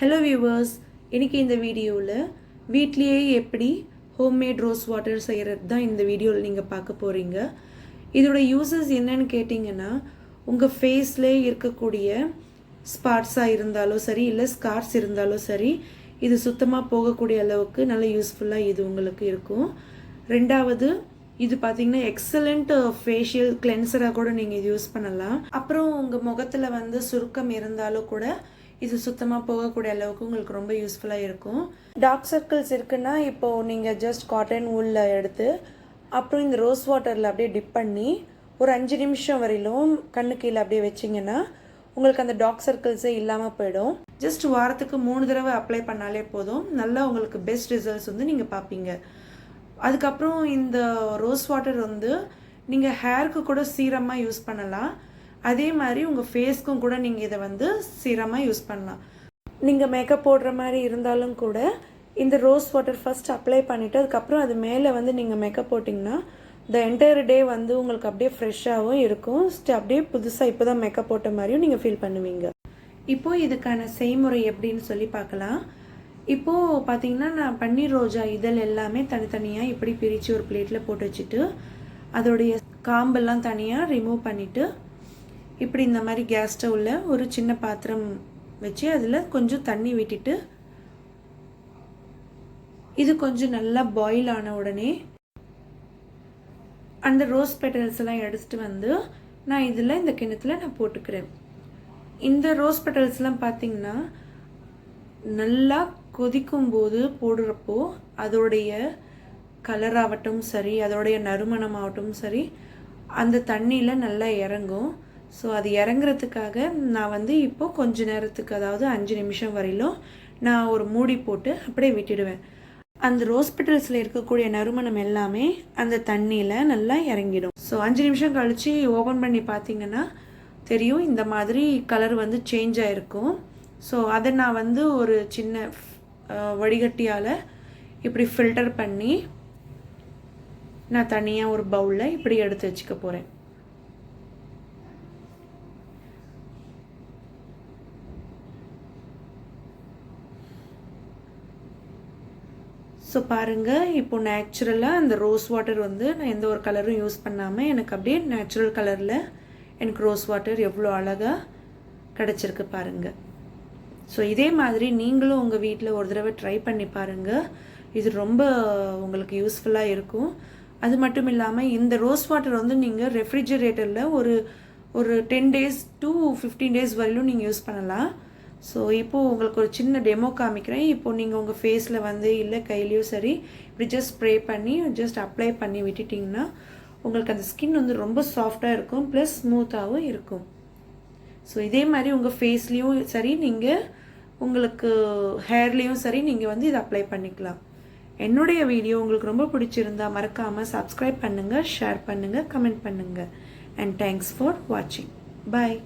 Hello viewers, இன்னைக்கு இந்த வீடியோவில் வீட்லயே எப்படி ஹோம்மேட் ரோஸ் வாட்டர் செய்கிறது தான் இந்த வீடியோவில் நீங்கள் பார்க்க போகிறீங்க. இதோட யூசஸ் என்னன்னு கேட்டிங்கன்னா, உங்கள் ஃபேஸில் இருக்கக்கூடிய ஸ்பாட்ஸாக இருந்தாலும் சரி, இல்லை ஸ்கார்ஸ் இருந்தாலும் சரி, இது சுத்தமாக போகக்கூடிய அளவுக்கு நல்ல யூஸ்ஃபுல்லாக இது உங்களுக்கு இருக்கும். ரெண்டாவது, இது பார்த்தீங்கன்னா எக்ஸலண்ட் ஃபேஷியல் கிளென்சராக கூட நீங்கள் இது யூஸ் பண்ணலாம். அப்புறம் உங்கள் முகத்தில் சுருக்கம் இருந்தாலும் கூட இது சுத்தமாக போகக்கூடிய அளவுக்கு உங்களுக்கு ரொம்ப யூஸ்ஃபுல்லாக இருக்கும். டார்க் சர்க்கிள்ஸ் இருக்குன்னா இப்போது நீங்கள் ஜஸ்ட் காட்டன் வூலில் எடுத்து அப்புறம் இந்த ரோஸ் வாட்டரில் அப்படியே டிப் பண்ணி ஒரு 5 நிமிஷம் வரையிலும் கண்ணு கீழே அப்படியே வச்சிங்கன்னா உங்களுக்கு அந்த டார்க் சர்க்கிள்ஸே இல்லாமல் போயிடும். ஜஸ்ட் வாரத்துக்கு 3 தடவை அப்ளை பண்ணாலே போதும். நல்லா உங்களுக்கு பெஸ்ட் ரிசல்ட்ஸ் நீங்கள் பார்ப்பீங்க. அதுக்கப்புறம் இந்த ரோஸ் வாட்டர் நீங்கள் ஹேருக்கு கூட சீரமாக யூஸ் பண்ணலாம். அதே மாதிரி உங்கள் ஃபேஸ்க்கும் கூட நீங்கள் இதை சீரமாக யூஸ் பண்ணலாம். நீங்கள் மேக்கப் போடுற மாதிரி இருந்தாலும் கூட இந்த ரோஸ் வாட்டர் ஃபஸ்ட் அப்ளை பண்ணிவிட்டு அதுக்கப்புறம் அது மேலே நீங்கள் மேக்கப் போட்டிங்கன்னா த என்டையர் டே உங்களுக்கு அப்படியே ஃப்ரெஷ்ஷாகவும் இருக்கும். அப்படியே புதுசாக இப்போ தான் மேக்கப் போட்ட மாதிரியும் நீங்கள் ஃபீல் பண்ணுவீங்க. இப்போது இதுக்கான செய்முறை எப்படின்னு சொல்லி பார்க்கலாம். இப்போது பார்த்தீங்கன்னா நான் பன்னீர் ரோஜா இதழ் எல்லாமே தனித்தனியாக இப்படி பிரித்து ஒரு பிளேட்டில் போட்டு வச்சுட்டு அதோடைய காம்பெல்லாம் தனியாக ரிமூவ் பண்ணிவிட்டு இப்படி இந்த மாதிரி கேஸ் ஸ்டவ்வில் ஒரு சின்ன பாத்திரம் வச்சு அதில் கொஞ்சம் தண்ணி விட்டுட்டு இது கொஞ்சம் நல்லா பாயில் ஆன உடனே அந்த ரோஸ் பெட்டல்ஸ் எல்லாம் எடுத்துட்டு நான் இதில் இந்த கிண்ணத்தில் நான் போட்டுக்கிறேன். இந்த ரோஸ் பெட்டல்ஸ்லாம் பார்த்தீங்கன்னா நல்லா கொதிக்கும் போது போடுறப்போ அதோடைய கலராகட்டும் சரி, அதோடைய நறுமணமாகட்டும் சரி, அந்த தண்ணியில் நல்லா இறங்கும். ஸோ அது இறங்குறதுக்காக நான் இப்போது கொஞ்ச நேரத்துக்கு, அதாவது 5 நிமிஷம் வரையிலும் நான் ஒரு மூடி போட்டு அப்படியே விட்டுடுவேன். அந்த ரோஸ் பெட்டல்ஸில் இருக்கக்கூடிய நறுமணம் எல்லாமே அந்த தண்ணியில் நல்லா இறங்கிடும். ஸோ 5 நிமிஷம் கழித்து ஓப்பன் பண்ணி பார்த்தீங்கன்னா தெரியும், இந்த மாதிரி கலர் சேஞ்ச் ஆகிருக்கும். ஸோ அதை நான் ஒரு சின்ன வடிகட்டியால் இப்படி ஃபில்டர் பண்ணி நான் தனியாக ஒரு பவுலில் இப்படி எடுத்து வச்சுக்க போகிறேன். ஸோ பாருங்கள், இப்போது நேச்சுரலாக அந்த ரோஸ் வாட்டர் நான் எந்த ஒரு கலரும் யூஸ் பண்ணாமல் எனக்கு அப்படியே நேச்சுரல் கலரில் எனக்கு ரோஸ் வாட்டர் எவ்வளோ அழகாக கிடச்சிருக்கு பாருங்கள். ஸோ இதே மாதிரி நீங்களும் உங்கள் வீட்டில் ஒரு தடவை ட்ரை பண்ணி பாருங்கள். இது ரொம்ப உங்களுக்கு யூஸ்ஃபுல்லாக இருக்கும். அது மட்டும் இல்லாமல் இந்த ரோஸ் வாட்டர் நீங்கள் ரெஃப்ரிஜரேட்டரில் ஒரு 10 days to 15 days வரையிலும் நீங்கள் யூஸ் பண்ணலாம். ஸோ இப்போது உங்களுக்கு ஒரு சின்ன டெமோ காமிக்கிறேன். இப்போது நீங்கள் உங்கள் ஃபேஸில் இல்லை கையிலையோ சரி இப்படி ஜஸ்ட் ஸ்ப்ரே பண்ணி ஜஸ்ட் அப்ளை பண்ணி விட்டுட்டிங்கன்னா உங்களுக்கு அந்த ஸ்கின் ரொம்ப சாஃப்டாக இருக்கும், ப்ளஸ் ஸ்மூத்தாகவும் இருக்கும். ஸோ இதே மாதிரி உங்கள் ஃபேஸ்லேயும் சரி, நீங்கள் உங்களுக்கு ஹேர்லேயும் சரி நீங்கள் இதை அப்ளை பண்ணிக்கலாம். என்னுடைய வீடியோ உங்களுக்கு ரொம்ப பிடிச்சிருந்தா மறக்காமல் சப்ஸ்கிரைப் பண்ணுங்கள், ஷேர் பண்ணுங்கள், கமெண்ட் பண்ணுங்கள். அண்ட் தேங்க்ஸ் ஃபார் வாட்சிங். பாய்.